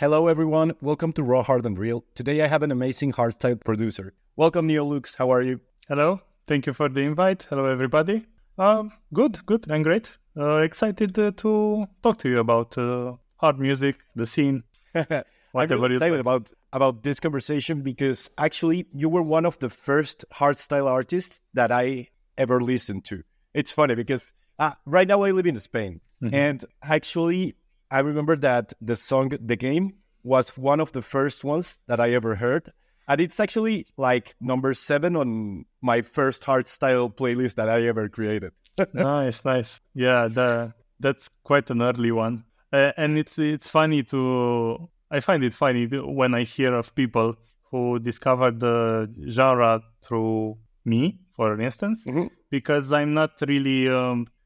Hello everyone, welcome to Raw, Hard and Real. Today I have an amazing hardstyle producer. Welcome Neolux, how are you? Hello, thank you for the invite. Hello everybody. Good, I'm great. Excited to talk to you about hard music, the scene, I'm whatever really excited about this conversation because actually you were one of the first hardstyle artists that I ever listened to. It's funny because right now I live in Spain and actually I remember that the song The Game was one of the first ones that I ever heard. And it's actually like number 7 on my first hardstyle playlist that I ever created. Nice. Yeah, that's quite an early one. And it's funny I find it funny when I hear of people who discovered the genre through me, for instance, because I'm not really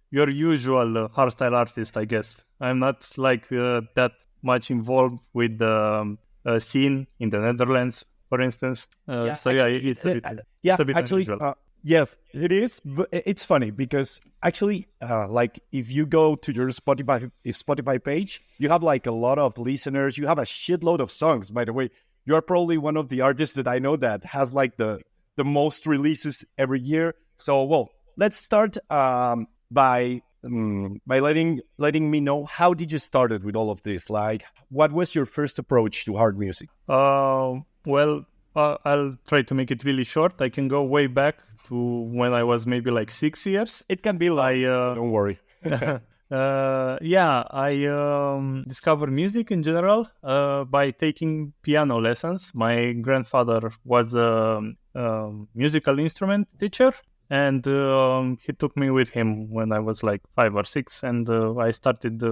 your usual hardstyle artist, I guess. I'm not like that much involved with the scene in the Netherlands, for instance. It's a bit unusual. Yes, it is. But it's funny because actually, like if you go to your Spotify page, you have like a lot of listeners. You have a shitload of songs. By the way, you are probably one of the artists that I know that has like the most releases every year. So, well, let's start by letting me know how did you started with all of this? Like, what was your first approach to hard music? Well, I'll try to make it really short. I can go way back to when I was maybe like 6 years. It can be long, so don't worry. I discovered music in general by taking piano lessons. My grandfather was a musical instrument teacher, and he took me with him when I was like 5 or 6, and I started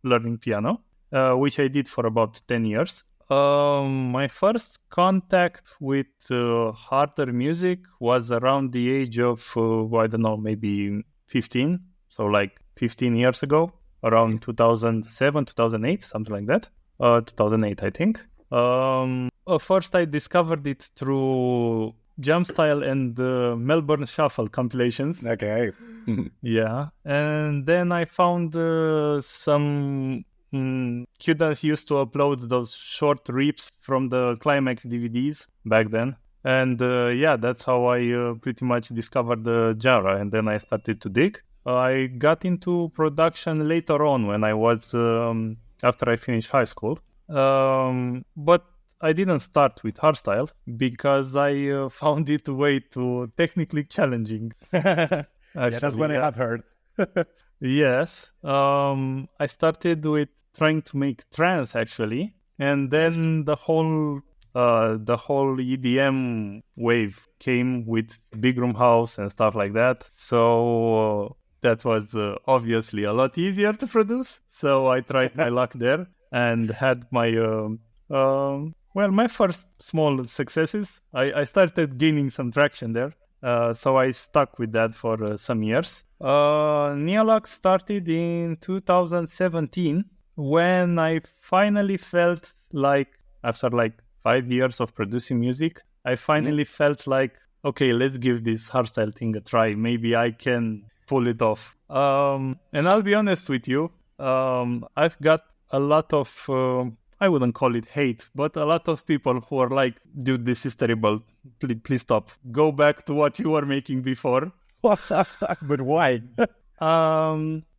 learning piano, which I did for about 10 years. My first contact with harder music was around the age of, I don't know, maybe 15. So like 15 years ago, around 2007, 2008, something like that. 2008, I think. First, I discovered it through Jamstyle and Melbourne Shuffle compilations. Okay. Yeah. And then I found some... Qdance used to upload those short rips from the Climax DVDs back then. And that's how I pretty much discovered the genre. And then I started to dig. I got into production later on when I was, after I finished high school. But I didn't start with hardstyle because I found it way too technically challenging. Yeah, that's what I have heard. Yes. I started with trying to make trance actually, and then the whole EDM wave came with big room house and stuff like that. So that was obviously a lot easier to produce. So I tried my luck there and had my my first small successes. I started gaining some traction there. So I stuck with that for some years. Neolux started in 2017 when I finally felt like, after like 5 years of producing music, I finally felt like, okay, let's give this hardstyle thing a try. Maybe I can pull it off. And I'll be honest with you, I've got a lot of, I wouldn't call it hate, but a lot of people who are like, dude, this is terrible. Please stop. Go back to what you were making before. But why?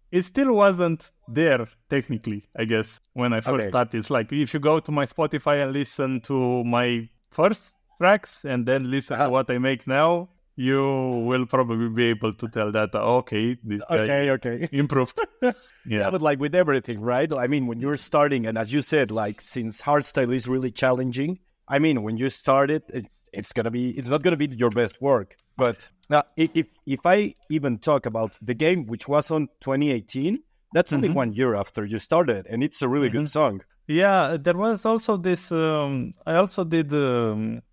It still wasn't there, technically, I guess, when I first started. It's like, if you go to my Spotify and listen to my first tracks and then listen to what I make now, you will probably be able to tell that, this guy improved. Yeah, but like with everything, right? I mean, when you're starting, and as you said, like, since hardstyle is really challenging, I mean, when you start it's not gonna be your best work. But if I even talk about The Game, which was on 2018, that's only 1 year after you started, and it's a really good song. Yeah, there was also this. I also did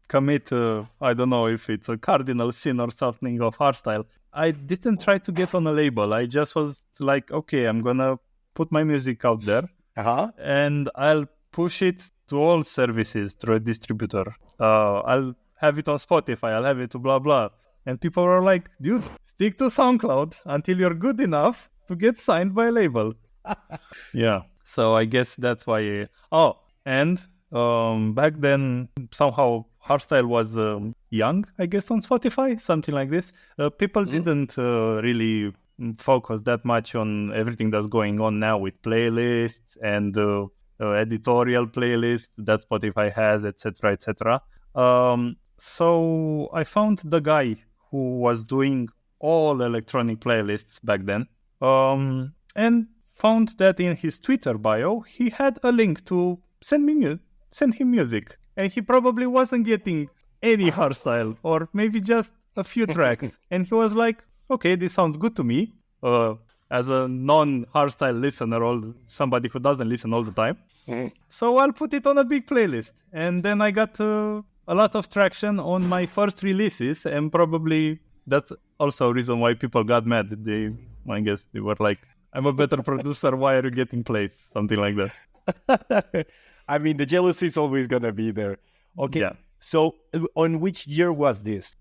commit. I don't know if it's a cardinal sin or something of hardstyle. I didn't try to get on a label. I just was like, okay, I'm gonna put my music out there, and I'll push it to all services through a distributor. I'll have it on Spotify. I'll have it to blah blah. And people were like, dude, stick to SoundCloud until you're good enough to get signed by a label. Yeah. So I guess that's why... And back then, somehow hardstyle was young, I guess, on Spotify, something like this. People didn't really focus that much on everything that's going on now with playlists and editorial playlists that Spotify has, etc., etc. So I found the guy who was doing all electronic playlists back then, and found that in his Twitter bio he had a link to send him music, and he probably wasn't getting any hardstyle or maybe just a few tracks, and he was like, "Okay, this sounds good to me." As a non-hardstyle listener, or somebody who doesn't listen all the time, so I'll put it on a big playlist, and then I got a lot of traction on my first releases, and probably that's also a reason why people got mad. I guess they were like, "I'm a better producer. Why are you getting plays?" Something like that. I mean, the jealousy is always gonna be there. Okay. Yeah. So, on which year was this?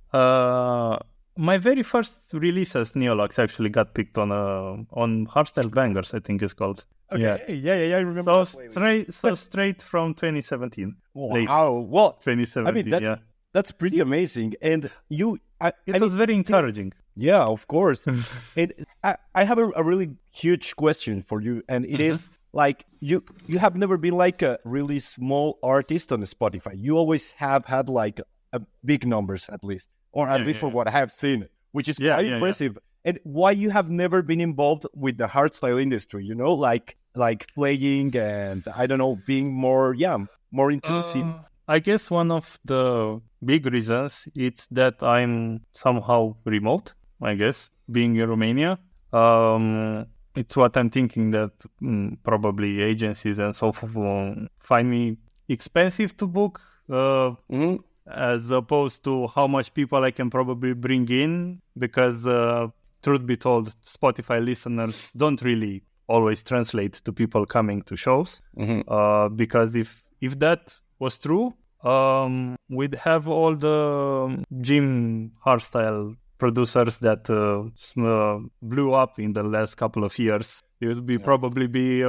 My very first release as Neolux actually got picked on Hardstyle Bangers, I think it's called. Okay. Yeah. I remember. So straight from 2017. Wow. What? 2017. I mean, that's pretty amazing. And it was very encouraging. Yeah, of course. And I have a really huge question for you, and it is like you have never been like a really small artist on Spotify. You always have had like a big numbers at least, or at least for what I have seen, which is quite impressive. And why you have never been involved with the hardstyle industry? You know, like playing and I don't know, being more into the scene. I guess one of the big reasons is that I'm somehow remote. I guess being in Romania. It's what I'm thinking that probably agencies and so forth find me expensive to book, as opposed to how much people I can probably bring in, because truth be told, Spotify listeners don't really always translate to people coming to shows, because if that was true, we'd have all the gym hardstyle producers that blew up in the last couple of years. It would probably be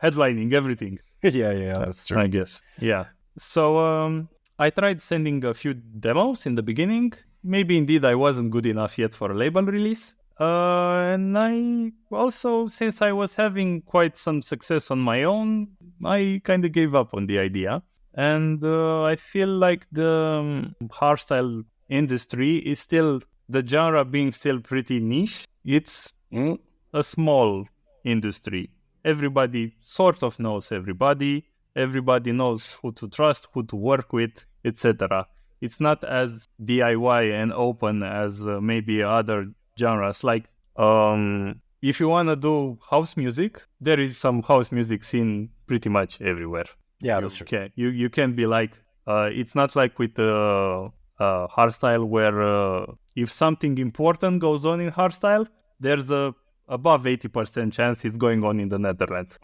headlining everything. Yeah, that's true. I guess. Yeah. So I tried sending a few demos in the beginning. Maybe indeed I wasn't good enough yet for a label release. And I also, since I was having quite some success on my own, I kind of gave up on the idea. And I feel like the hardstyle industry is still, the genre being still pretty niche. It's a small industry. Everybody sort of knows everybody. Everybody knows who to trust, who to work with, etc. It's not as DIY and open as maybe other genres. Like, if you want to do house music, there is some house music scene pretty much everywhere. Yeah, that's true. You can be like, it's not like with hardstyle where if something important goes on in hardstyle, there's a above 80% chance it's going on in the Netherlands.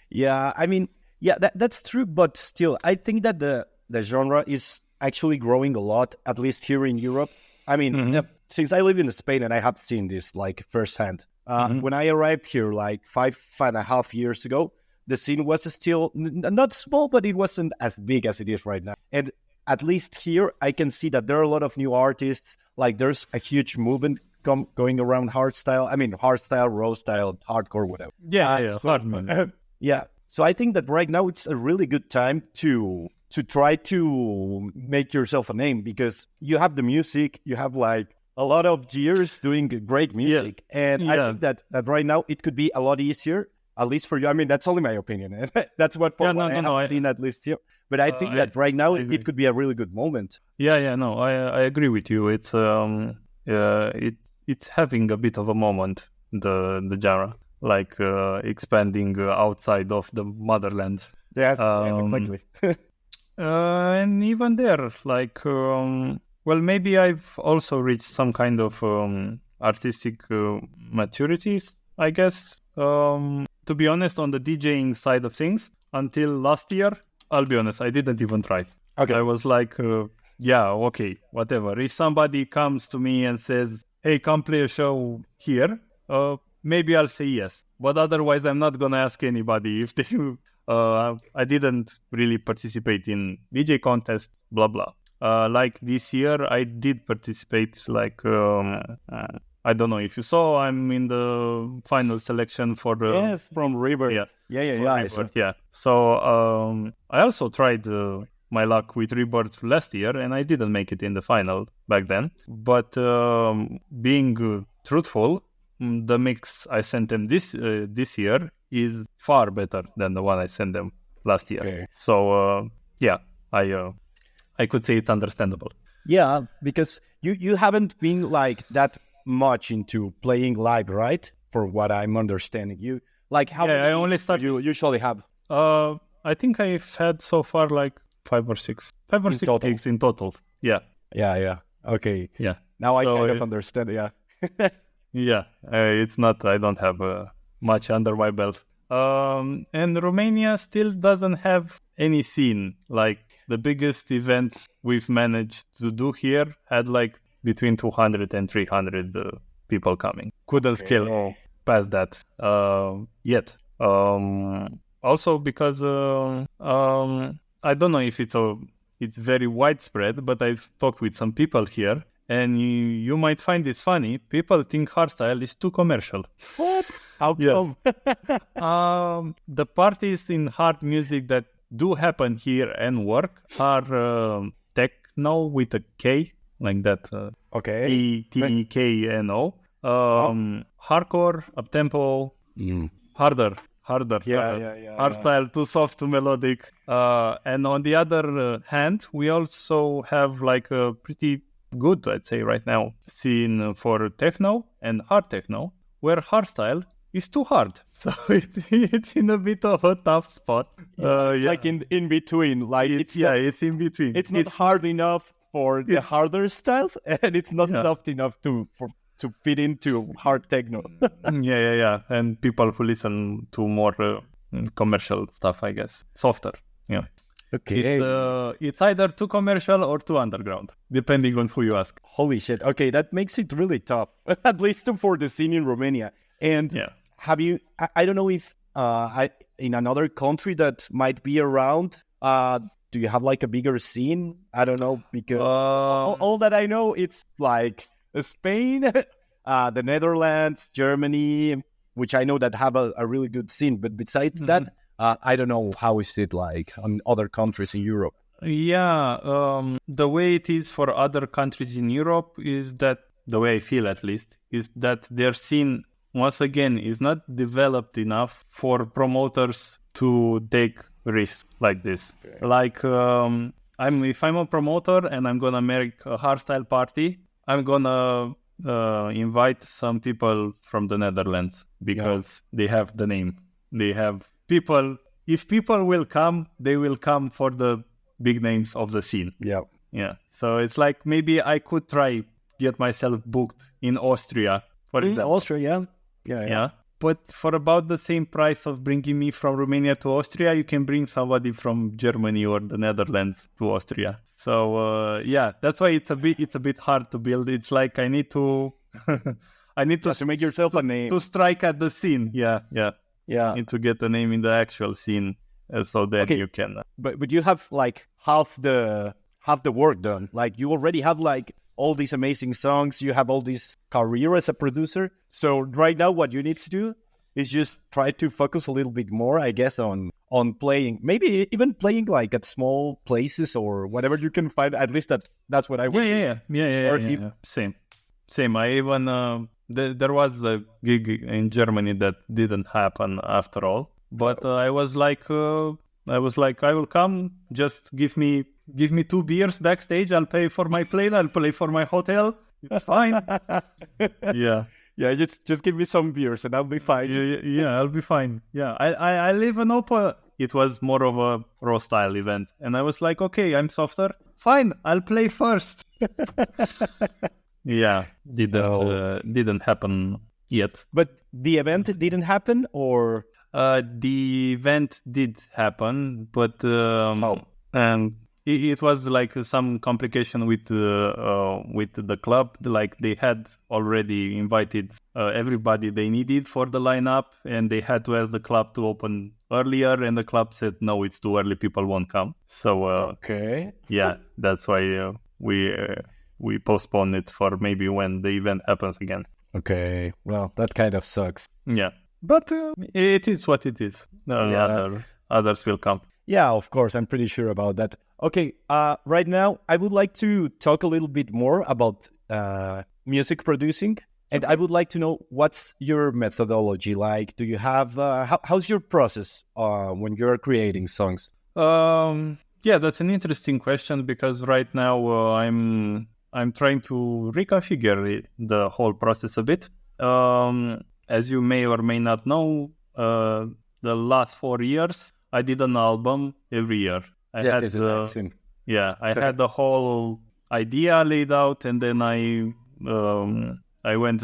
Yeah, I mean, yeah, that's true, but still, I think that the genre is actually growing a lot, at least here in Europe. I mean, since I live in Spain and I have seen this like firsthand, when I arrived here like 5.5 years ago, the scene was still not small, but it wasn't as big as it is right now. And at least here, I can see that there are a lot of new artists. Like there's a huge movement going around hardstyle. I mean, hardstyle, raw style, hardcore, whatever. Yeah. So I think that right now it's a really good time to try to make yourself a name, because you have the music, you have like a lot of years doing great music. And I think that right now it could be a lot easier, at least for you. I mean, that's only my opinion. That's what I have seen at least here. But I think that right now it could be a really good moment. I agree with you. It's it's having a bit of a moment, the genre, like expanding outside of the motherland. Yes, exactly. And even there, like, well, maybe I've also reached some kind of artistic maturities, I guess. To be honest, on the DJing side of things, until last year, I'll be honest, I didn't even try. Okay. I was like, okay, whatever. If somebody comes to me and says, hey, come play a show here, maybe I'll say yes. But otherwise, I'm not going to ask anybody if they I didn't really participate in DJ contest, blah blah. Like this year, I did participate. Like I don't know if you saw, I'm in the final selection for the Yes, from River. yeah I saw. yeah. So I also tried my luck with Rebirth last year, and I didn't make it in the final back then. But being truthful, the mix I sent them this year is far better than the one I sent them last year. Okay. So yeah, I could say it's understandable. Yeah, because you haven't been like that much into playing live, right? For what I'm understanding, you like how Yeah, many I only gigs started. you usually have I think I've had so far like five or six total. gigs in total. Yeah. Yeah. Okay. Yeah. Now I So, kind of understand. Yeah. Yeah, it's not. I don't have much under my belt. And Romania still doesn't have any scene. Like the biggest events we've managed to do here had like between 200 and 300 people coming. Couldn't scale past that yet. Also because I don't know if it's very widespread, but I've talked with some people here, and you might find this funny. People think hardstyle is too commercial. What? How Yes. come? The parties in hard music that do happen here and work are techno with a K, like that. Okay. Tekno. Hardcore, uptempo, harder. Yeah. Hardstyle, too soft, too melodic. And on the other hand, we also have like a pretty good, I'd say right now, scene for techno and hard techno, where hardstyle is too hard. So it's in a bit of a tough spot. It's like in between. Like it's in between. It's not hard enough for the harder styles, and it's not soft enough to fit into hard techno. yeah. And people who listen to more commercial stuff, I guess, softer. Yeah. Okay. It's either too commercial or too underground, depending on who you ask. Holy shit. Okay, that makes it really tough, at least for the scene in Romania. And have you? I don't know if in another country that might be around. Do you have like a bigger scene? I don't know, because all that I know, it's like Spain, the Netherlands, Germany, which I know that have a really good scene. But besides that, I don't know how is it like on other countries in Europe. Yeah, the way it is for other countries in Europe is that, the way I feel at least, is that their scene, once again, is not developed enough for promoters to take risks like this. Okay. Like, if I'm a promoter and I'm gonna make a hardstyle party, I'm gonna invite some people from the Netherlands because they have the name. They have people. If people will come, they will come for the big names of the scene. Yeah. So it's like maybe I could try get myself booked in Austria, for example. Austria, yeah. But for about the same price of bringing me from Romania to Austria, you can bring somebody from Germany or the Netherlands to Austria. So that's why it's a bit hard to build. It's like I need to to make yourself a name, to strike at the scene. Yeah. Need to get a name in the actual scene, so then you can. But you have like half the work done. Like you already have like all these amazing songs. You have all this career as a producer. So right now, what you need to do is just try to focus a little bit more, I guess, on playing. Maybe even playing like at small places or whatever you can find. At least that's what I would. Yeah. Same. I even there was a gig in Germany that didn't happen after all. But I was like, I will come. Just give me 2 beers backstage. I'll pay for my plane. I'll pay for my hotel. It's fine. Yeah. Just give me some beers and I'll be fine. Yeah, I'll be fine. Yeah, I live in Opa. It was more of a raw style event, and I was like, okay, I'm softer. Fine, I'll play first. Yeah, didn't happen yet. But the event didn't happen, or the event did happen, but and it was like some complication with the club. Like they had already invited everybody they needed for the lineup, and they had to ask the club to open earlier, and the club said, no, it's too early, people won't come. So Okay. yeah, that's why we postponed it for maybe when the event happens again. Okay. Well, that kind of sucks. Yeah, but it is what it is. Others will come. Yeah, of course. I'm pretty sure about that. Okay. Right now, I would like to talk a little bit more about music producing. And I would like to know, what's your methodology like? Do you have, how's your process when you're creating songs? Yeah, that's an interesting question, because right now I'm trying to reconfigure the whole process a bit. As you may or may not know, the last 4 years I did an album every year. I had the whole idea laid out, and then I went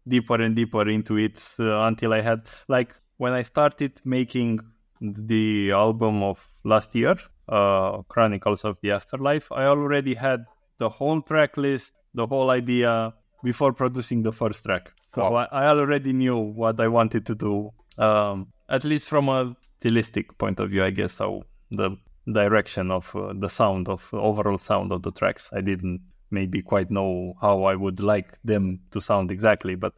deeper and deeper into it until I had, like, when I started making the album of last year, Chronicles of the Afterlife, I already had the whole track list, the whole idea before producing the first track. So I already knew what I wanted to do, at least from a stylistic point of view, I guess. So the direction of the sound, of overall sound of the tracks, I didn't maybe quite know how I would like them to sound exactly, but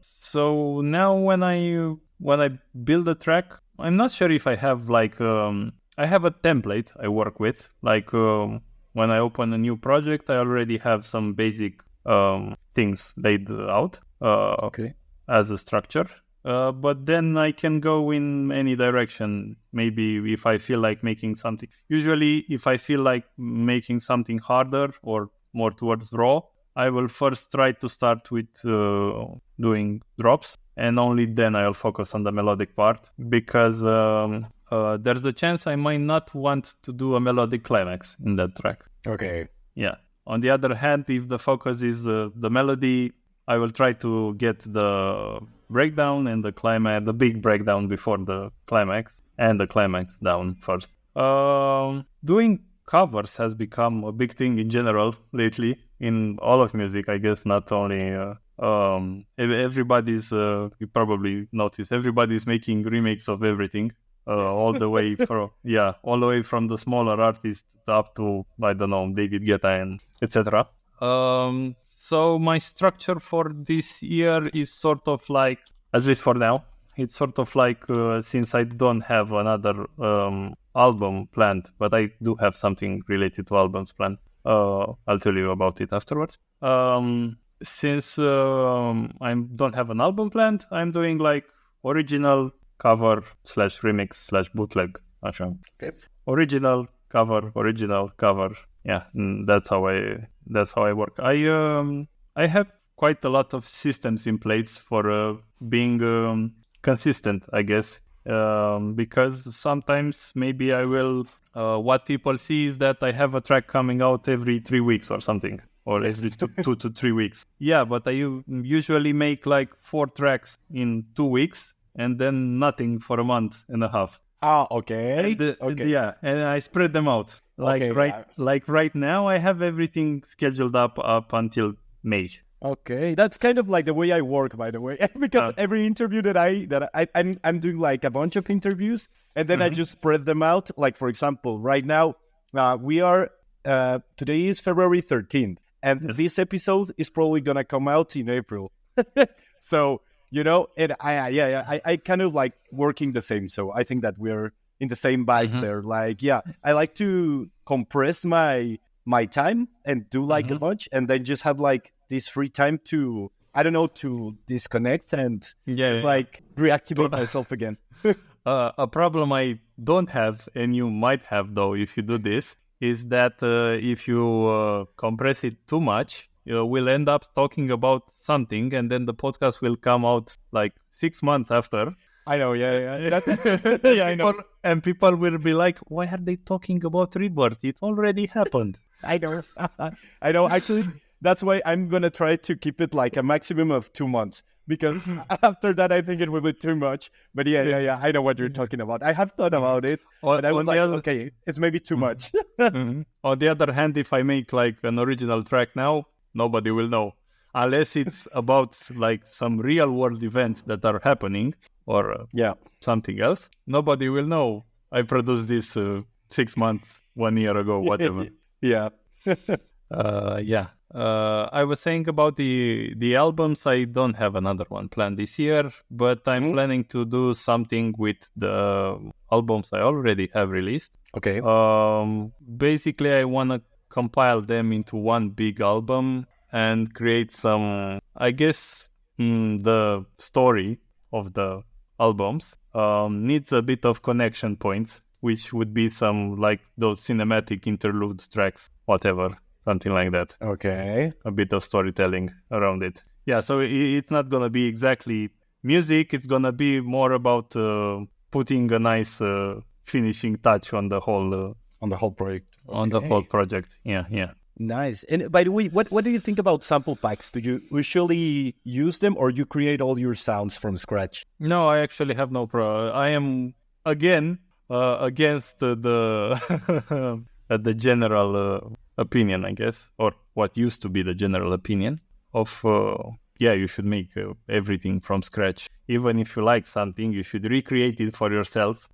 so now when I build a track, I'm not sure if I have like I have a template I work with. Like when I open a new project, I already have some basic things laid out as a structure. But then I can go in any direction. Maybe if I feel like making something, usually if I feel like making something harder or more towards raw, I will first try to start with doing drops, and only then I'll focus on the melodic part, because there's a chance I might not want to do a melodic climax in that track. Okay. Yeah. On the other hand, if the focus is the melody, I will try to get the breakdown and the climax, the big breakdown before the climax, and the climax down first. Doing covers has become a big thing in general lately in all of music, I guess. Not only everybody's you probably noticed everybody's making remakes of everything, all the way from the smaller artists up to, I don't know, David Guetta and etc. So my structure for this year is sort of like, at least for now, it's sort of like, since I don't have another album planned, but I do have something related to albums planned. I'll tell you about it afterwards. Since I don't have an album planned, I'm doing like original, cover / remix / bootleg. Okay. Original, cover. Yeah, that's how I work. I have quite a lot of systems in place for being consistent, I guess, because sometimes maybe I will. What people see is that I have a track coming out every 3 weeks or something, or every 2 to 3 weeks. Yeah, but I usually make like 4 tracks in 2 weeks, and then nothing for a month and a half. Okay. Yeah, and I spread them out. Like right now, I have everything scheduled up until May. Okay, that's kind of like the way I work, by the way, because every interview that I'm doing like a bunch of interviews, and then I just spread them out. Like, for example, right now we are today is February 13th, and this episode is probably gonna come out in April. So and I kind of like working the same. So I think that we're in the same vibe there. Like, I like to compress my time and do like a bunch, and then just have like this free time to, I don't know, to disconnect and like reactivate myself again. A problem I don't have, and you might have though if you do this, is that if you compress it too much, we'll end up talking about something, and then the podcast will come out like 6 months after. I know, I know. And people will be like, why are they talking about Rebirth? It already happened. I know. I know. Actually, that's why I'm going to try to keep it like a maximum of 2 months, because after that, I think it will be too much. But yeah, I know what you're talking about. I have thought about it, but I was like, okay, it's maybe too much. On the other hand, if I make like an original track now, nobody will know. Unless it's about like some real world events that are happening, or something else, nobody will know I produced this 6 months, 1 year ago, whatever. Yeah. I was saying about the albums. I don't have another one planned this year, but I'm planning to do something with the albums I already have released. Okay. Basically, I want to compile them into one big album and create some, I guess, the story of the albums needs a bit of connection points, which would be some like those cinematic interlude tracks, whatever, something like that. Okay. A bit of storytelling around it. Yeah, so it's not going to be exactly music. It's going to be more about putting a nice finishing touch on the whole project. On the whole project. Yeah. Nice. And by the way, what do you think about sample packs? Do you usually use them, or you create all your sounds from scratch? No, I actually have no problem. I am again against the the general opinion, I guess, or what used to be the general opinion of you should make everything from scratch. Even if you like something, you should recreate it for yourself.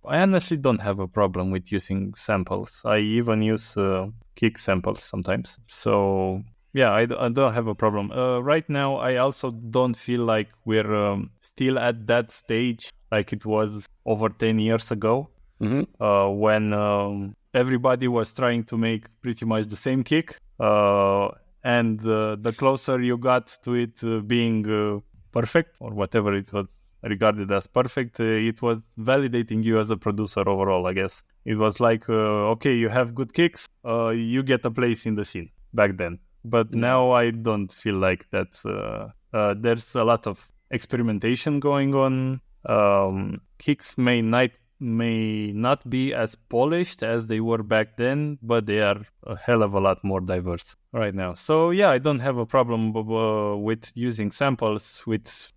I honestly don't have a problem with using samples. I even use kick samples sometimes. So yeah, I don't have a problem. Right now, I also don't feel like we're still at that stage like it was over 10 years ago, when everybody was trying to make pretty much the same kick. And the closer you got to it being perfect, or whatever it was regarded as perfect, it was validating you as a producer overall, I guess. It was like, okay, you have good kicks, you get a place in the scene back then. But now I don't feel like that. There's a lot of experimentation going on. Kicks may not be as polished as they were back then, but they are a hell of a lot more diverse right now. So yeah, I don't have a problem with using samples, with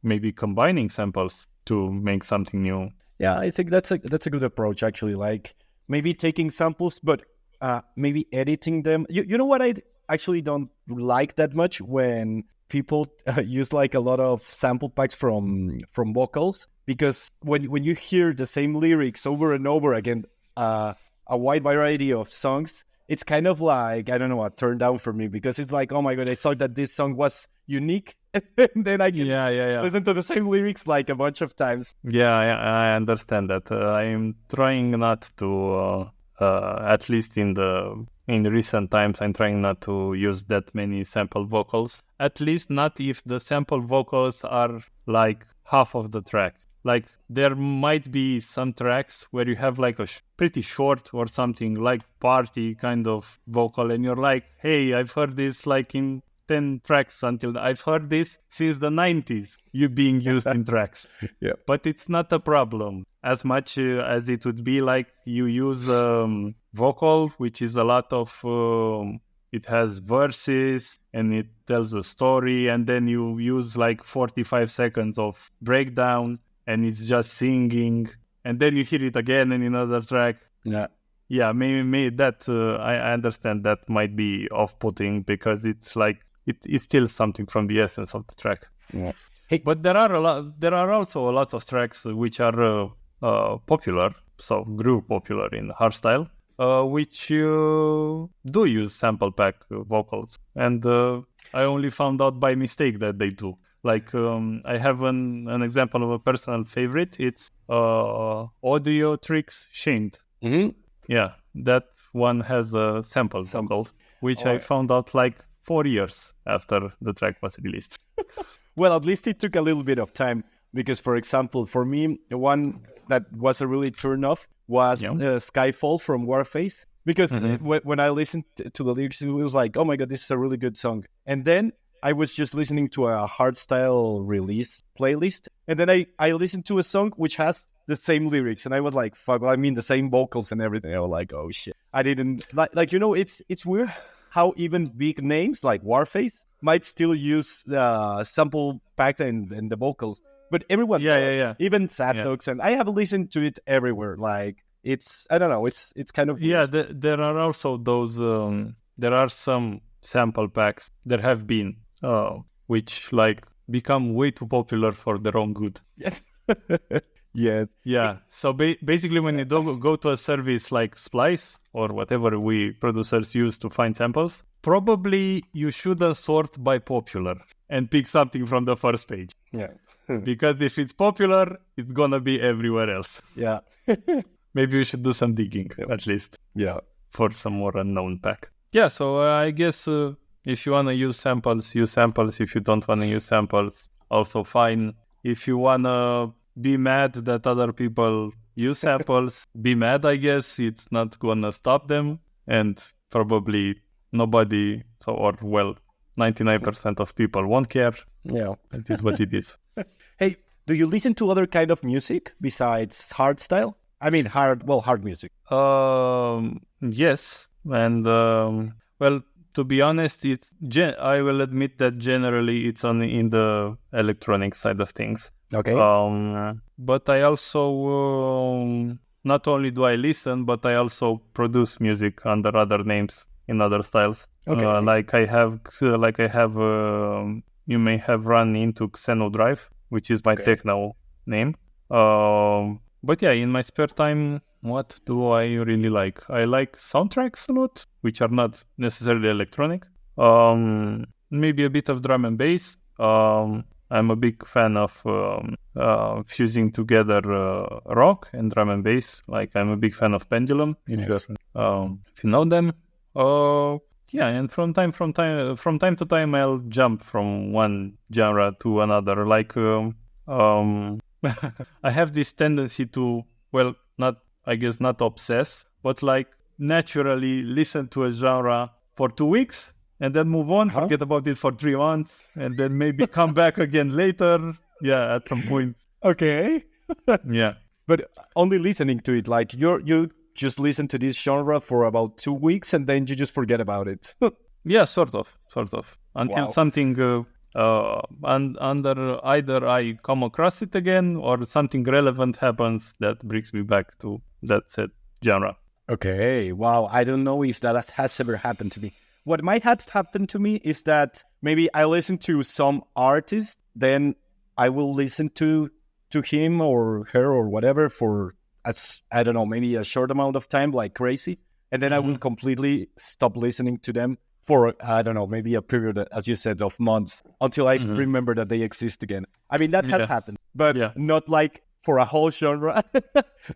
maybe combining samples to make something new. Yeah, I think that's a good approach, actually. Like maybe taking samples, but maybe editing them. You know what I actually don't like that much? When people use like a lot of sample packs from vocals, because when you hear the same lyrics over and over again, a wide variety of songs, it's kind of like, I don't know, a turn down for me, because it's like, oh my God, I thought that this song was unique. And then I can listen to the same lyrics like a bunch of times. Yeah, I understand that. I'm trying not to, at least in recent times, I'm trying not to use that many sample vocals. At least not if the sample vocals are like half of the track. Like there might be some tracks where you have like a pretty short or something like party kind of vocal, and you're like, hey, I've heard this like in 10 tracks until I've heard this since the 90s, you being used in tracks. Yeah. But it's not a problem as much as it would be like you use vocal, which is a lot of, it has verses and it tells a story, and then you use like 45 seconds of breakdown and it's just singing, and then you hear it again in another track. Yeah, maybe that I understand that might be off-putting, because it's like it's still something from the essence of the track. Yeah. Hey. But there are also a lot of tracks which are popular, so grew popular in hardstyle, which do use sample pack vocals, and I only found out by mistake that they do. Like I have an example of a personal favorite. It's Audio Tricks Shamed. Yeah, that one has a sample vocal, which I found out like 4 years after the track was released. Well, at least it took a little bit of time, because, for example, for me, the one that was a really turn off was Skyfall from Warface, because when I listened to the lyrics, it was like, oh my God, this is a really good song. And then I was just listening to a hardstyle release playlist, and then I listened to a song which has the same lyrics, and I was like, fuck, well, I mean the same vocals and everything. I was like, oh shit. I didn't like it's weird how even big names like Warface might still use the sample pack and the vocals, but everyone does. Even Satox, and I have listened to it everywhere. Like it's, I don't know, it's kind of there are also those there are some sample packs there have been which like become way too popular for their own good. Yes. Yes. Yeah. So basically, when you go to a service like Splice or whatever we producers use to find samples, probably you shouldn't sort by popular and pick something from the first page. Yeah. Because if it's popular, it's gonna be everywhere else. Yeah. Maybe we should do some digging, at least, Yeah. for some more unknown pack. Yeah, so I guess if you wanna use samples, use samples. If you don't wanna use samples, also fine. If you wanna be mad that other people use samples, be mad, I guess. It's not gonna stop them. And probably nobody, 99% of people won't care. Yeah. That is what it is. Hey, do you listen to other kind of music besides hardstyle? I mean, hard music. Yes. And, well, to be honest, I will admit that generally it's only in the electronic side of things. Okay. But I also not only do I listen, but I also produce music under other names in other styles. Okay. You may have run into Xeno Drive, which is my techno name. But yeah, in my spare time, what do I really like? I like soundtracks a lot, which are not necessarily electronic. Maybe a bit of drum and bass. I'm a big fan of fusing together rock and drum and bass. Like, I'm a big fan of Pendulum, if you know them. Yeah, and from time to time, I'll jump from one genre to another. Like, I have this tendency to, not obsess, but like naturally listen to a genre for 2 weeks and then move on, forget about it for 3 months, and then maybe come back again later. Yeah, at some point. Okay. Yeah. But only listening to it, like you just listen to this genre for about 2 weeks and then you just forget about it. Yeah, sort of. Until something under either I come across it again or something relevant happens that brings me back to that said genre. Okay, wow. I don't know if that has ever happened to me. What might have happened to me is that maybe I listen to some artist, then I will listen to him or her or whatever for, I don't know, maybe a short amount of time, like crazy. And then I will completely stop listening to them for, I don't know, maybe a period, as you said, of months until I remember that they exist again. I mean, that has happened, but not like for a whole genre.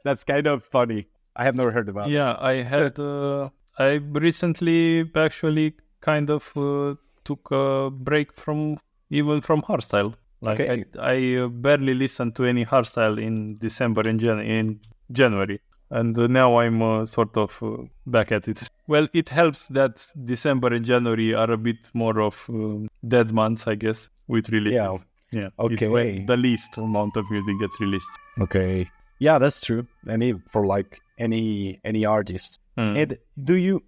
That's kind of funny. I have never heard about it. Yeah, I had, I recently actually kind of took a break from hardstyle. Like, I barely listened to any hardstyle in December and in January. And now I'm sort of back at it. Well, it helps that December and January are a bit more of dead months, I guess, with releases. Yeah. Okay. When the least amount of music gets released. Okay. Yeah, that's true. For like any artist. And do you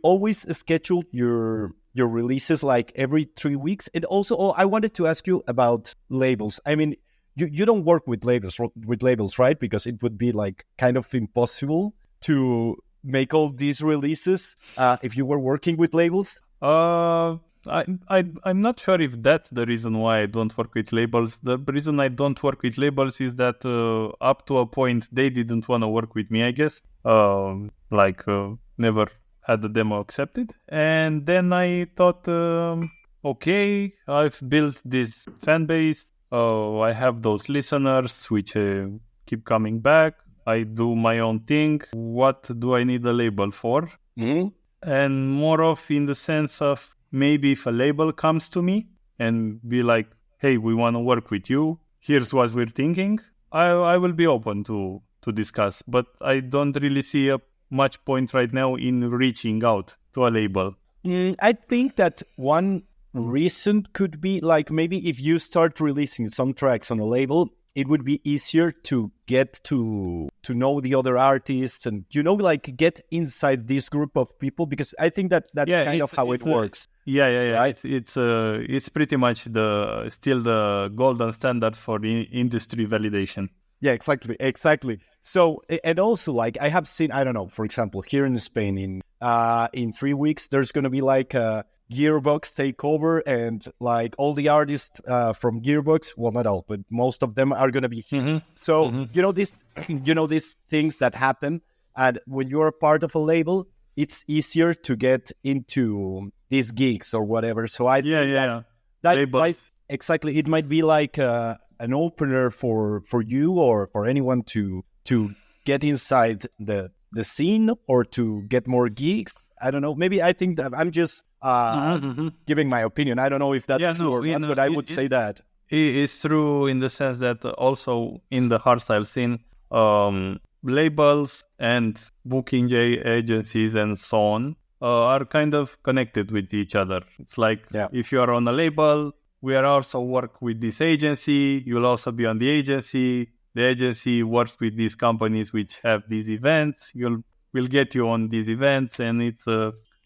always schedule your releases like every 3 weeks? And also, I wanted to ask you about labels. I mean, you don't work with labels, right? Because it would be like kind of impossible to make all these releases if you were working with labels. I'm not sure if that's the reason why I don't work with labels. The reason I don't work with labels is that up to a point they didn't want to work with me, I guess. Never had the demo accepted. And then I thought, okay, I've built this fan base. I have those listeners which keep coming back. I do my own thing. What do I need a label for? And more of in the sense of maybe if a label comes to me and be like, hey, we want to work with you. Here's what we're thinking. I will be open to discuss. But I don't really see much point right now in reaching out to a label. I think that one reason could be like maybe if you start releasing some tracks on a label, it would be easier to get to know the other artists and like get inside this group of people, because I think that's kind of how it works. Yeah. Right? It's pretty much still the golden standard for industry validation. Yeah, exactly. So, and also like I have seen, I don't know, for example, here in Spain in 3 weeks there's going to be like Gearbox take over, and like all the artists from Gearbox, well, not all, but most of them are gonna be here. So you know this, you know these things that happen, and when you're a part of a label, it's easier to get into these gigs or whatever. So I think that Labels. might, exactly, it might be like an opener for you or for anyone to get inside the scene or to get more gigs. I don't know. Maybe I think that I'm just giving my opinion. I don't know if that's true or not, but I would say that. It's true in the sense that also in the hardstyle scene, labels and booking agencies and so on are kind of connected with each other. It's like if you are on a label, we are also work with this agency. You'll also be on the agency. The agency works with these companies which have these events. We'll get you on these events, and it's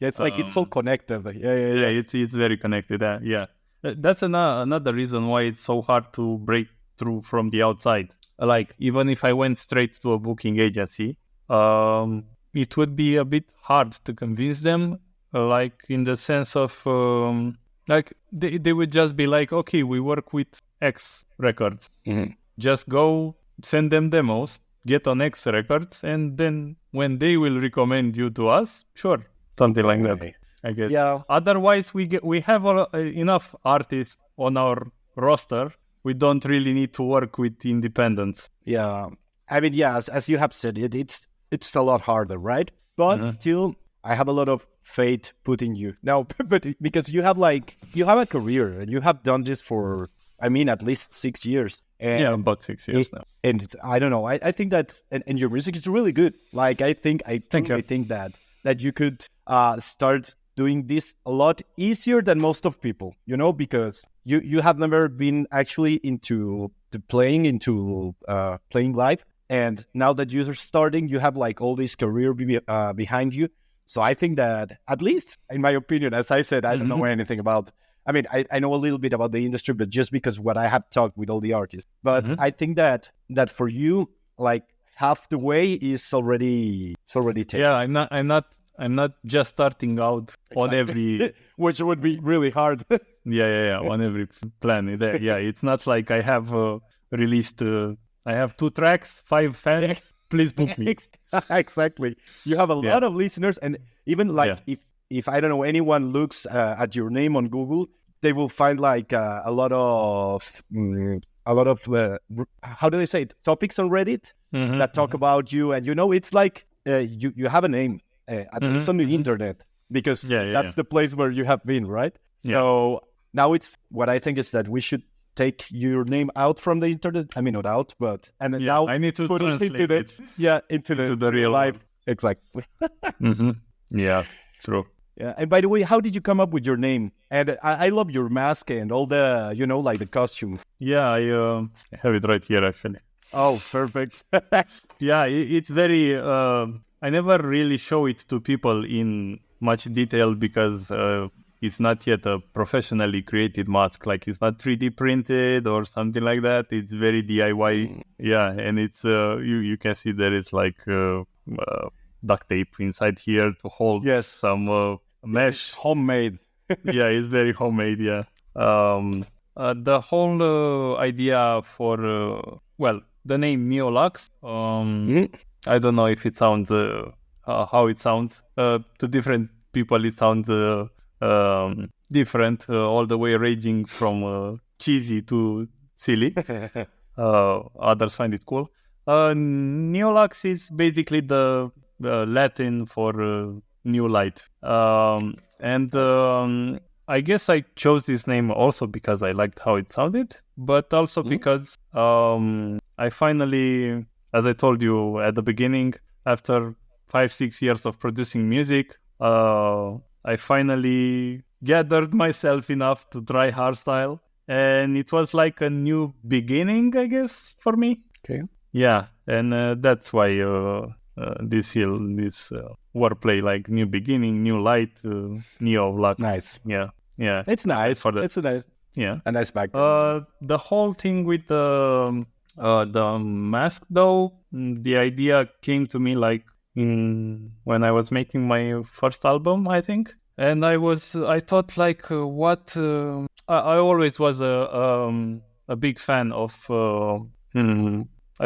it's like it's all connected. It's very connected. That's another reason why it's so hard to break through from the outside. Like even if I went straight to a booking agency, it would be a bit hard to convince them. Like in the sense of like they would just be like, okay, we work with X records. Just go send them demos, get on X records, and then when they will recommend you to us, sure, something like that, I guess. Yeah. Otherwise, we have enough artists on our roster. We don't really need to work with independents. Yeah, I mean, yeah, as you have said, it's a lot harder, right? But still, I have a lot of faith put in you now, but because you have a career and you have done this for, I mean, at least 6 years. And about 6 years now. And I don't know. I think that, and your music is really good. Like, I think that you could start doing this a lot easier than most of people, you know, because you have never been actually into playing live. And now that you're starting, you have like all this career behind you. So I think that, at least in my opinion, as I said, I don't know anything about, I mean, I know a little bit about the industry, but just because what I have talked with all the artists. But I think that for you, like half the way is already taken. Yeah, I'm not just starting out on every, which would be really hard. on every plan. Yeah, it's not like I have released. I have 2 tracks, 5 fans. Please book me. Exactly. You have a lot of listeners, and even like if I don't know, anyone looks at your name on Google, they will find like a lot of how do they say it? Topics on Reddit that talk about you, and you know, it's like you have a name at least on the internet, because that's the place where you have been, right? So now it's what I think is that we should take your name out from the internet. I mean, not out, but now I need to put it translate into the the real life. one. Exactly. Yeah, true. Yeah, and by the way, how did you come up with your name? And I love your mask and all the, you know, like the costume. Yeah, I have it right here actually. Oh, perfect. Yeah, it's very. I never really show it to people in much detail because it's not yet a professionally created mask. Like it's not 3D printed or something like that. It's very DIY. Yeah, and it's you can see there is like duct tape inside here to hold some mesh. Homemade. Yeah, it's very homemade. Yeah. The whole idea for the name Neolux. I don't know if it sounds how it sounds to different people. It sounds different, all the way ranging from cheesy to silly. Others find it cool. Neolux is basically the Latin for new light. I guess I chose this name also because I liked how it sounded, but also because I finally, as I told you at the beginning, after 5-6 years of producing music, I finally gathered myself enough to try hardstyle, and it was like a new beginning, I guess, for me. Okay. Yeah, and that's why this wordplay, like new beginning, new light, Neolux. Nice. Yeah. It's nice. It's a nice background. The whole thing with the mask, though, the idea came to me like when I was making my first album, I think. And I thought like, I always was a big fan of, I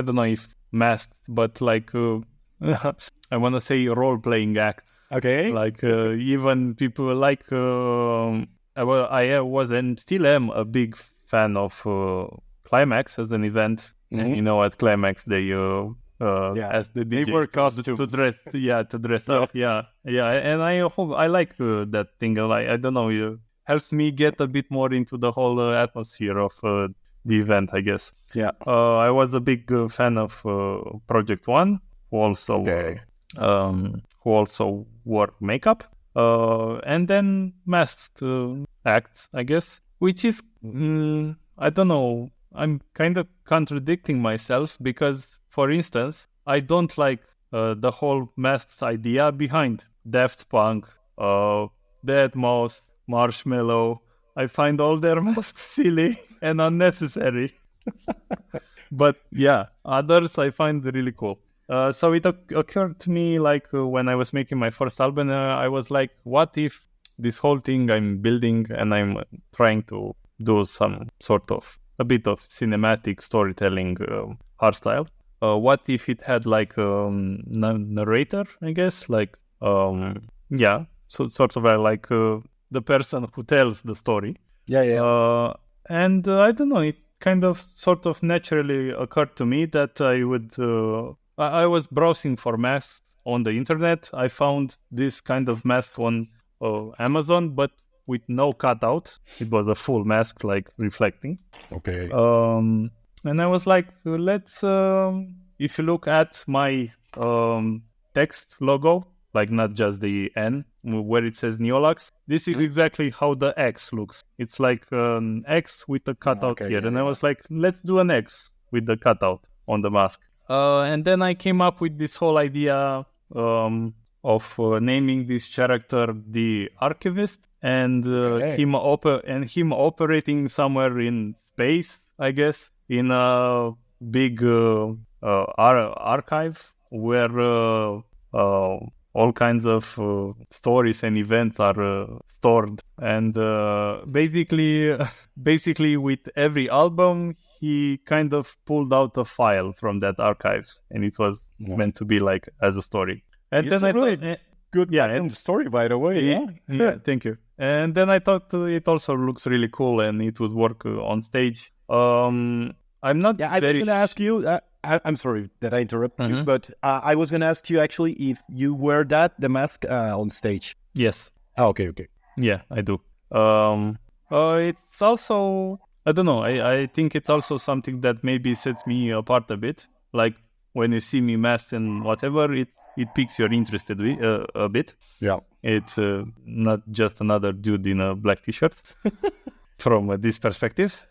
don't know if masked, but like, I want to say role-playing act. Okay. Like even people like, I was and still am a big fan of Climax as an event. And you know, at Climax they as the they DJs wear costumes to dress up. Yeah. And I hope I like that thing. Like, I don't know, it helps me get a bit more into the whole atmosphere of the event, I guess. Yeah. I was a big fan of Project One, who also wore makeup, and then masked acts, I guess, which is, I don't know, I'm kind of contradicting myself because, for instance, I don't like the whole masks idea behind Daft Punk, Deadmau5, Marshmello. I find all their masks silly and unnecessary. But yeah, others I find really cool. So it occurred to me, like when I was making my first album, I was like, what if this whole thing I'm building and I'm trying to do some sort of a bit of cinematic storytelling hardstyle. What if it had like a narrator, I guess, like so sort of like the person who tells the story. And I don't know, it kind of sort of naturally occurred to me that I would I was browsing for masks on the internet. I found this kind of mask on Amazon, but with no cutout. It was a full mask, like reflecting. Okay. And I was like, let's if you look at my text logo, like not just the N where it says Neolux, this is exactly how the X looks. It's like an X with a cutout here. And I was like, let's do an X with the cutout on the mask. And then I came up with this whole idea of naming this character the archivist, and him operating somewhere in space, I guess, in a big archive where all kinds of stories and events are stored. And basically with every album, he kind of pulled out a file from that archive, and it was meant to be like as a story. And it's then good and story, by the way. Yeah, thank you. And then I thought it also looks really cool, and it would work on stage. I'm not. Yeah, I was going to ask you. I'm sorry that I interrupted you, but I was going to ask you actually if you wear the mask on stage. Yes. Oh, okay. Yeah, I do. It's also, I don't know. I think it's also something that maybe sets me apart a bit. Like when you see me masked and whatever, it piques your interest a bit. Yeah. It's not just another dude in a black t-shirt from this perspective.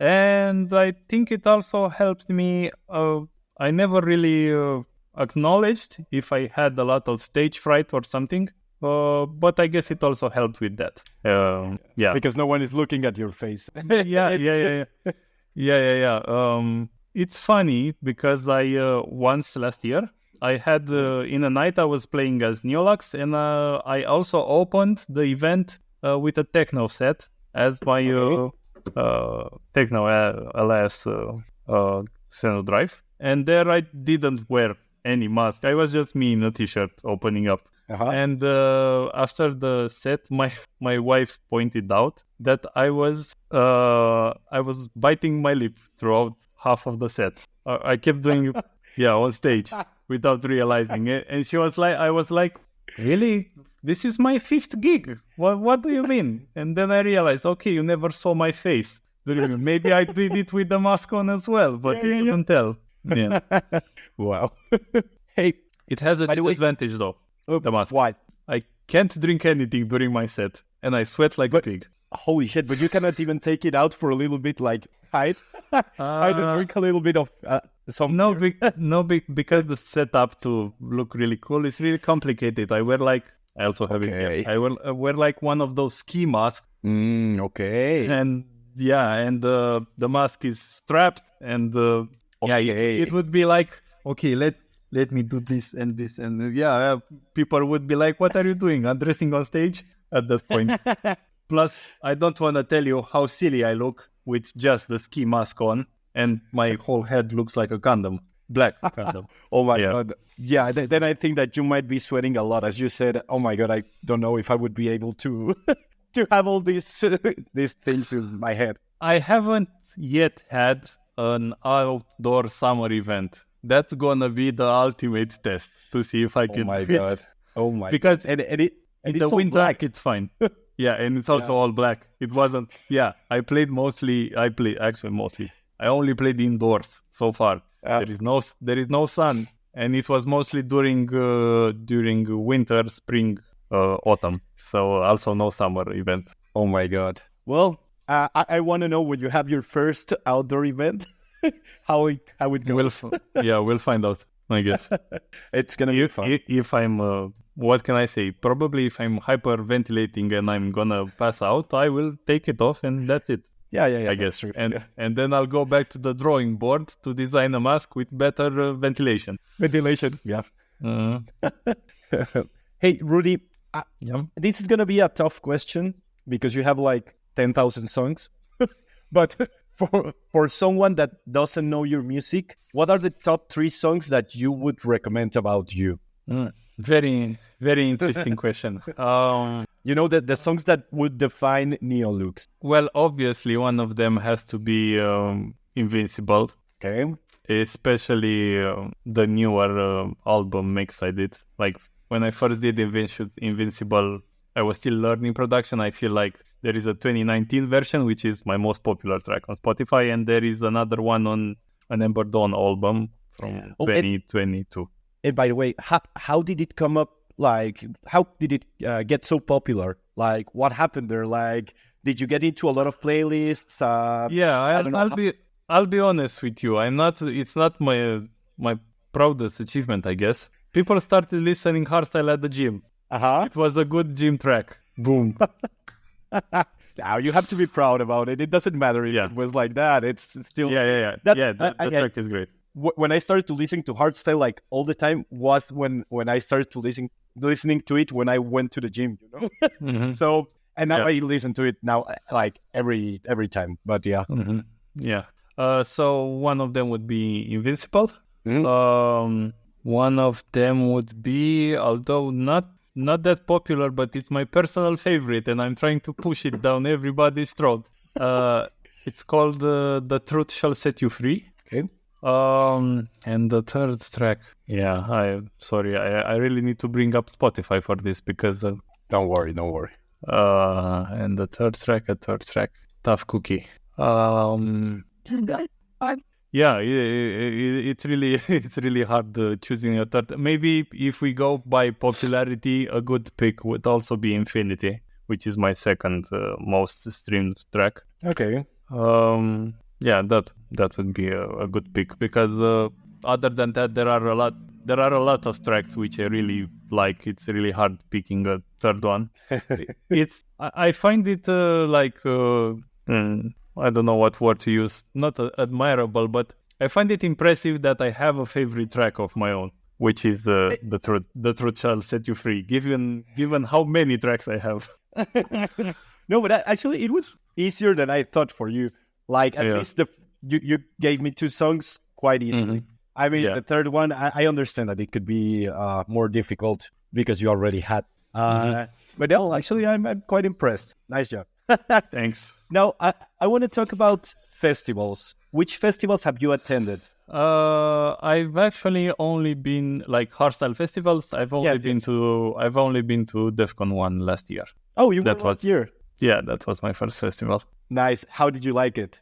And I think it also helped me. I never really acknowledged if I had a lot of stage fright or something. But I guess it also helped with that. Yeah. Because no one is looking at your face. Yeah. It's funny because I once last year I had in a night I was playing as Neolux, and I also opened the event with a techno set as my techno LS Seno drive, and there I didn't wear any mask. I was just me in a t-shirt opening up. And after the set, my wife pointed out that I was biting my lip throughout half of the set. I kept doing on stage without realizing it, and she was like, I was like, really? This is my 5th gig. What do you mean? And then I realized, okay, you never saw my face. Maybe I did it with the mask on as well, but you couldn't tell. Yeah. Wow. Hey, it has a disadvantage though. The mask. What? I can't drink anything during my set, and I sweat like a pig. Holy shit! But you cannot even take it out for a little bit, like hide drink a little bit of some. No, because the setup to look really cool is really complicated. I wear like I also have it here. I wear like one of those ski masks. Okay. And the mask is strapped, and it would be like, okay, let me do this and this. And yeah, people would be like, what are you doing? Undressing on stage at that point. Plus, I don't want to tell you how silly I look with just the ski mask on and my whole head looks like a condom. Black condom. Oh my God. Yeah, then I think that you might be sweating a lot. As you said, oh my God, I don't know if I would be able to to have all these these things in my head. I haven't yet had an outdoor summer event. That's gonna be the ultimate test to see if I can. Oh my do it. God. Oh my. Because and in it's the all winter black. it's fine. Yeah, and it's also all black. It wasn't. Yeah, I only played indoors so far. There is no sun, and it was mostly during winter, spring, autumn. So also no summer event. Oh my God. Well, I want to know when you have your first outdoor event, how it goes. We'll find out, I guess. It's gonna be fun. If I'm, what can I say? Probably if I'm hyperventilating and I'm gonna pass out, I will take it off, and that's it. Yeah. I guess. True. And then I'll go back to the drawing board to design a mask with better ventilation. Ventilation. Yeah. Hey, Rudy. This is gonna be a tough question because you have like 10,000 songs. But for someone that doesn't know your music, what are the top 3 songs that you would recommend about you? Very, very interesting question. You know, the songs that would define Neolux. Well, obviously, one of them has to be Invincible. Okay. Especially the newer album mix I did. Like, when I first did Invincible, I was still learning production. I feel like there is a 2019 version, which is my most popular track on Spotify, and there is another one on an Ember Dawn album from 2022. And by the way, how did it come up? Like, how did it get so popular? Like, what happened there? Like, did you get into a lot of playlists? I'll be honest with you. It's not my proudest achievement, I guess. People started listening hardstyle at the gym. It was a good gym track. Boom. Now you have to be proud about it. It doesn't matter if it was like that. It's still That track is great. When I started to listen to hardstyle like all the time was when I started to listening to it when I went to the gym, you know. Mm-hmm. So and now I listen to it now like every time. But yeah, so one of them would be Invincible. Mm-hmm. One of them would be, although not that popular, but it's my personal favorite, and I'm trying to push it down everybody's throat. It's called "The Truth Shall Set You Free." Okay. And the third track, I really need to bring up Spotify for this because don't worry. And the third track, Tough Cookie. It's really hard choosing a third. Maybe if we go by popularity, a good pick would also be Infinity, which is my second most streamed track. Okay. That would be a good pick because other than that, there are a lot of tracks which I really like. It's really hard picking a third one. I find it I don't know what word to use. Not admirable, but I find it impressive that I have a favorite track of my own, which is the truth. The truth shall set you free. Given how many tracks I have. No, but actually, it was easier than I thought for you. Like at least you gave me 2 songs quite easily. Mm-hmm. I mean, the third one, I understand that it could be more difficult because you already had. But no, actually, I'm quite impressed. Nice job. Thanks. Now, I want to talk about festivals. Which festivals have you attended? I've actually only been like hardstyle festivals. I've only been to DEFCON 1 last year. Oh, you went last year? Yeah, that was my first festival. Nice. How did you like it?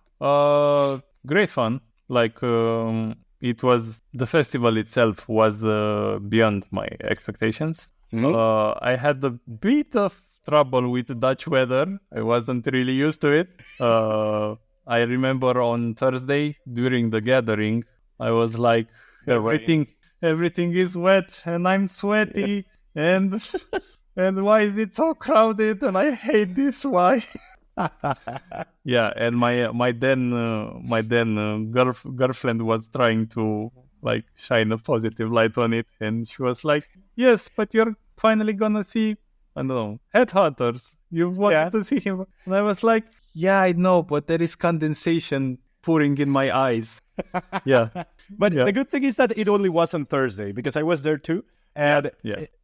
Great fun. Like it was, the festival itself was beyond my expectations. Mm-hmm. I had a bit of trouble with Dutch weather. I wasn't really used to it. I remember on Thursday during the gathering, I was like, everything is wet and I'm sweaty and why is it so crowded and I hate this, why? Yeah, and my then girlfriend was trying to like shine a positive light on it. And she was like, yes, but you're finally gonna see, I don't know, Headhunters. You wanted to see him. And I was like, yeah, I know, but there is condensation pouring in my eyes. Yeah. But the good thing is that it only was on Thursday, because I was there too. And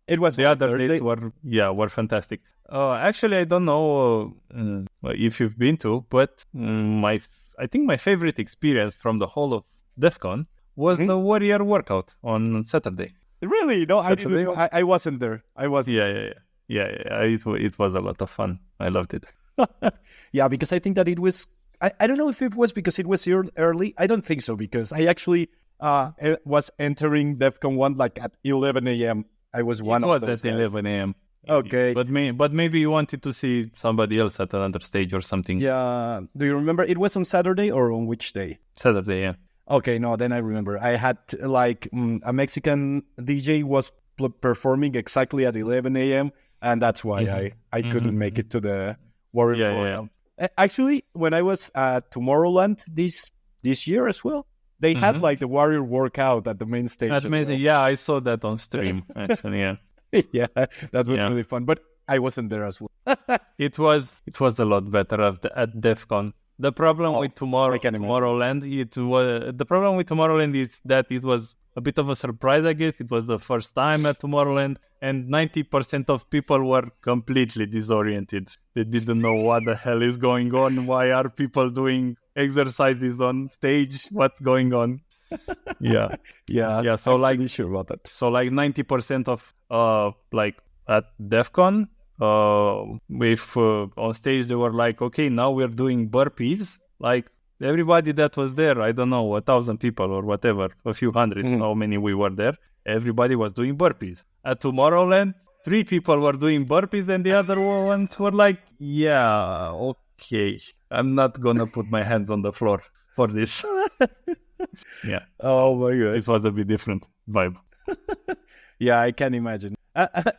it was the other Thursday. days were fantastic. Actually, I don't know if you've been to, but I think my favorite experience from the whole of DEF CON was the warrior workout on Saturday. Really? No, Saturday? I wasn't there. I wasn't. Yeah. It was a lot of fun. I loved it. Yeah, because I think that it was. I don't know if it was because it was early. I don't think so, because I actually was entering DEF CON 1 like at 11 a.m. I was one of those at 11 a.m. Okay. But maybe you wanted to see somebody else at another stage or something. Yeah. Do you remember? It was on Saturday or on which day? Saturday, yeah. Okay, no, then I remember. I had a Mexican DJ was performing exactly at 11 a.m. and that's why I couldn't make it to the Warrior Workout. Actually, when I was at Tomorrowland this year as well, they had like the Warrior Workout at the main stage. That's amazing. Yeah, I saw that on stream, actually, yeah. Yeah, that was really fun. But I wasn't there as well. It was a lot better at DEF CON. The problem with Tomorrowland, is that it was a bit of a surprise, I guess. It was the first time at Tomorrowland, and 90% of people were completely disoriented. They didn't know what the hell is going on. Why are people doing exercises on stage? What's going on? Yeah. So I'm pretty sure about that. So like 90% of like at DEF CON, with on stage they were like, okay, now we're doing burpees. Like everybody that was there, I don't know, 1,000 people or whatever, a few hundred, how many we were there, everybody was doing burpees. At Tomorrowland, 3 people were doing burpees and the other ones were like, yeah, okay, I'm not gonna put my hands on the floor for this. Yeah. Oh my god. This was a bit different vibe. Yeah, I can imagine.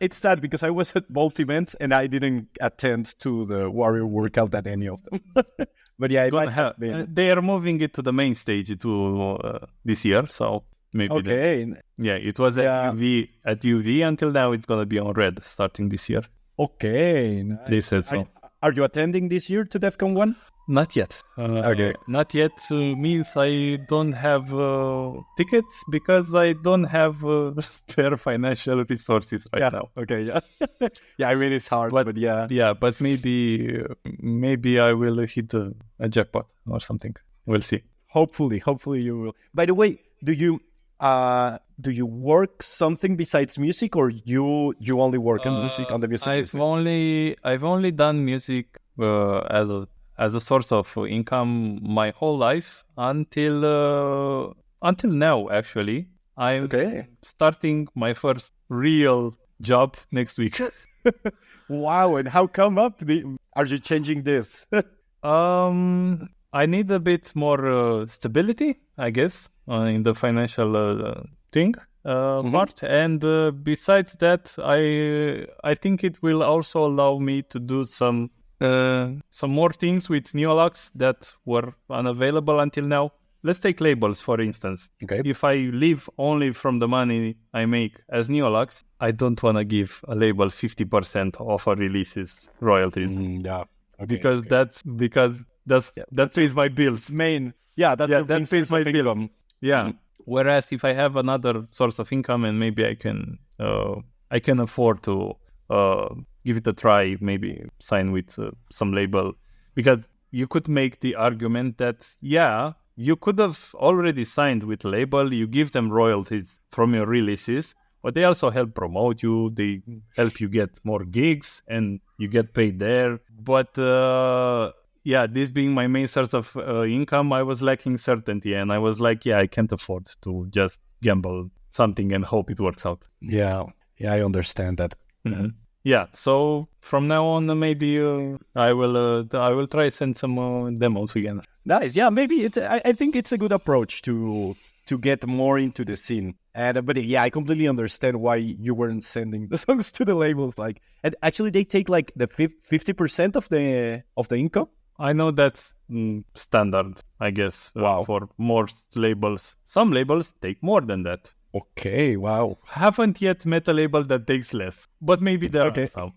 It's sad because I was at both events and I didn't attend to the Warrior Workout at any of them. But yeah, it might have been. They are moving it to the main stage this year, so maybe. Okay. It was at UV until now. It's gonna be on red starting this year. Okay. Nice. They said so. Are you attending this year to DEF CON 1? Not yet. Okay. Not yet means I don't have tickets because I don't have spare financial resources right now. Okay. Yeah. Yeah. I mean, it's hard, but yeah. Yeah, but maybe I will hit a jackpot or something. We'll see. Hopefully you will. By the way, do you work something besides music, or you only work on music on the music business? I've only done music as a source of income my whole life until now. Actually, I'm starting my first real job next week. Wow! And how come up? Are you changing this? I need a bit more stability, I guess, in the financial thing part. And besides that, I think it will also allow me to do some more things with Neolux that were unavailable until now. Let's take labels, for instance. Okay. If I live only from the money I make as Neolux, I don't want to give a label 50% of a release's royalties. Yeah. Okay, because that pays my bills. That pays my income. Yeah. Whereas if I have another source of income and maybe I can afford to give it a try, maybe sign with some label, because you could make the argument that you could have already signed with a label, you give them royalties from your releases, but they also help promote you, they help you get more gigs and you get paid there. But this being my main source of income, I was lacking certainty, and I was like, I can't afford to just gamble something and hope it works out. Yeah, I understand that. Mm-hmm. Yeah, so from now on, maybe I will try send some demos again. Nice. Yeah, maybe I think it's a good approach to get more into the scene. But I completely understand why you weren't sending the songs to the labels. And actually, they take like the 50% of the income I know that's standard, I guess, Wow. for most labels. Some labels take more than that. Okay, wow. Haven't yet met a label that takes less, but maybe there Okay. are some.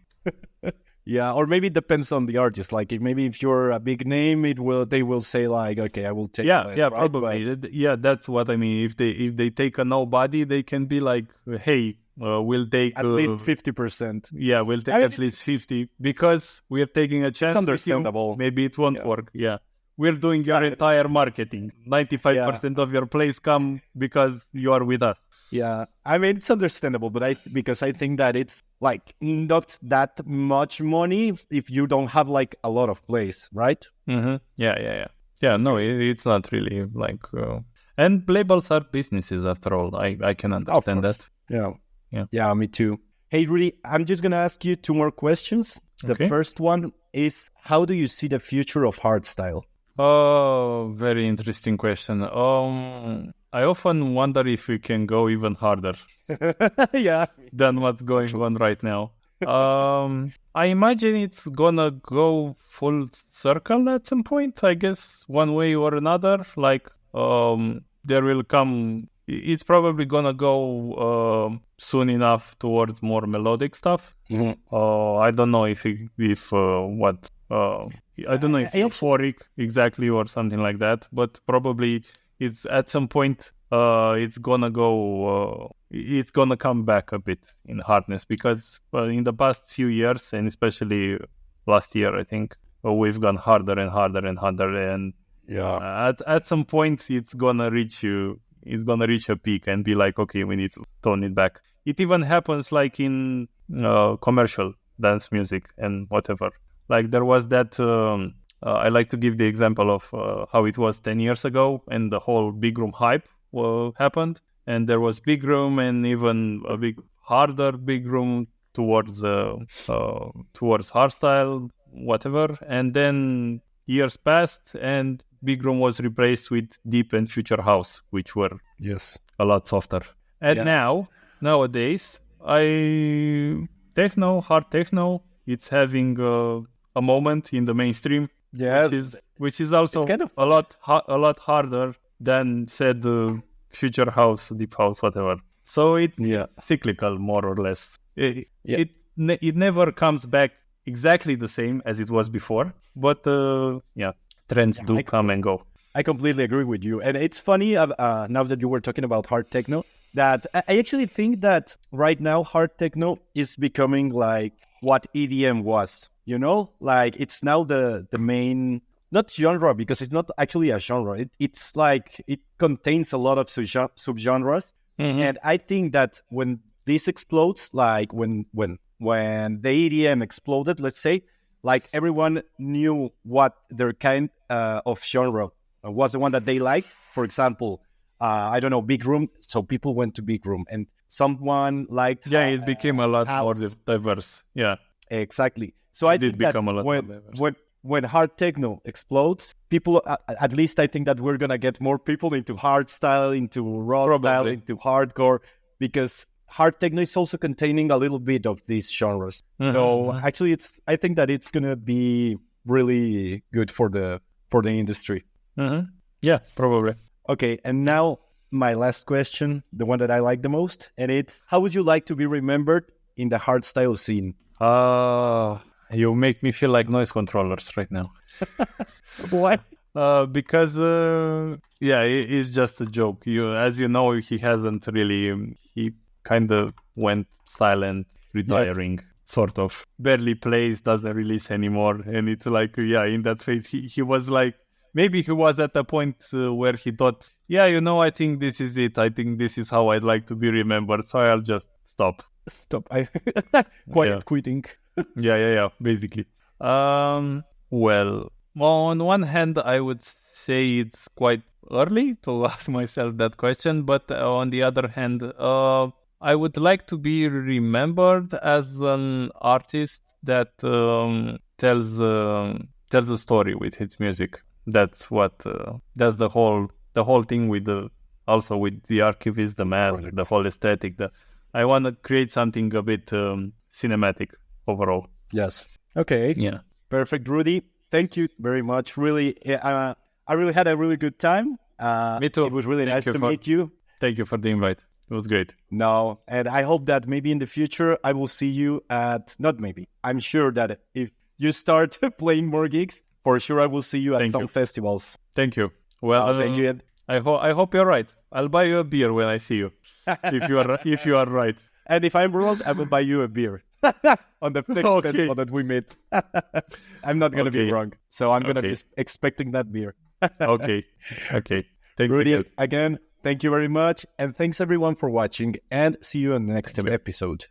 Yeah, or maybe it depends on the artist. Like maybe if you're a big name, they will say like, okay, I will take less, right? Probably. Yeah, that's what I mean. If they take a nobody, they can be like, hey, we'll take At least 50%. Yeah, we'll take I mean, at least 50 because we are taking a chance. It's understandable. Maybe it won't Yeah. work. Yeah. We're doing your entire marketing. 95% of your plays come because you are with us. Yeah, I mean it's understandable, but because I think that it's like not that much money if you don't have like a lot of plays, right? Mm-hmm. Yeah, no, it's not really like... and labels are businesses after all. I can understand that. Yeah, me too. Hey, Rudy, I'm just going to ask you 2 more questions. The first one is, how do you see the future of hardstyle? Oh, very interesting question. I often wonder if we can go even harder Yeah. than what's going on right now. I imagine it's gonna go full circle at some point, I guess, one way or another. Like, there will come... It's probably gonna go soon enough towards more melodic stuff. Mm-hmm. I don't know if I don't know if euphoric exactly or something like that, but probably it's at some point it's gonna go. It's gonna come back a bit in hardness because in the past few years and especially last year, I think we've gone harder and harder and harder, and at some point it's gonna reach you. It's gonna reach a peak and be like, okay, we need to tone it back. It even happens like in commercial dance music and whatever. Like there was that, I like to give the example of how it was 10 years ago and the whole big room hype happened. And there was big room and even a harder big room towards hardstyle, whatever. And then years passed and big room was replaced with deep and future house, which were a lot softer. And nowadays, hard techno, it's having a moment in the mainstream, which is also kind of a lot harder than said future house, deep house, whatever. So it's cyclical, more or less. It never comes back exactly the same as it was before, but trends do come and go. I completely agree with you, and it's funny now that you were talking about hard techno, that I actually think that right now hard techno is becoming like what EDM was, you know? Like it's now the main, not genre, because it's not actually a genre. It's like it contains a lot of subgenres. Mm-hmm. And I think that when this explodes, like when the EDM exploded, let's say, like everyone knew what their kind of genre was the one that they liked. For example, I don't know, big room. So people went to big room, and someone liked. Yeah, it became a lot more diverse. Yeah, exactly. So I think that when hard techno explodes, people, at least I think that we're gonna get more people into hardstyle, into raw style, into hardcore, because hard techno is also containing a little bit of these genres. Mm-hmm. So actually, I think that it's gonna be really good for the industry. Mm-hmm. Yeah, probably. Okay, and now my last question, the one that I like the most, and it's: how would you like to be remembered in the hardstyle scene? You make me feel like noise controllers right now. Why? Because it's just a joke. As you know, he hasn't really. He kind of went silent, retiring, sort of. Barely plays, doesn't release anymore, and it's like, in that phase, he was like, maybe he was at a point where he thought, I think this is it. I think this is how I'd like to be remembered. So I'll just stop. Quitting. Basically. Well, on one hand, I would say it's quite early to ask myself that question, but on the other hand, I would like to be remembered as an artist that tells a story with his music. That's that's the whole thing with also with the archivist, the mask, the whole aesthetic. I want to create something a bit cinematic overall. Yes. Okay. Yeah. Perfect, Rudy. thank you very much. Really, I really had a really good time. Me too. It was really nice to meet you. Thank you for the invite. It was great. No, and I hope that maybe in the future I will see you at, not maybe, I'm sure that if you start playing more gigs, for sure I will see you at some festivals. Thank you. Well, thank you. I hope you're right. I'll buy you a beer when I see you, if you are right. And if I'm wrong, I will buy you a beer on the next festival that we meet. I'm not going to be wrong, so I'm going to be expecting that beer. Okay. Thanks Rudy, again, thank you very much. And thanks everyone for watching, and see you on the next episode.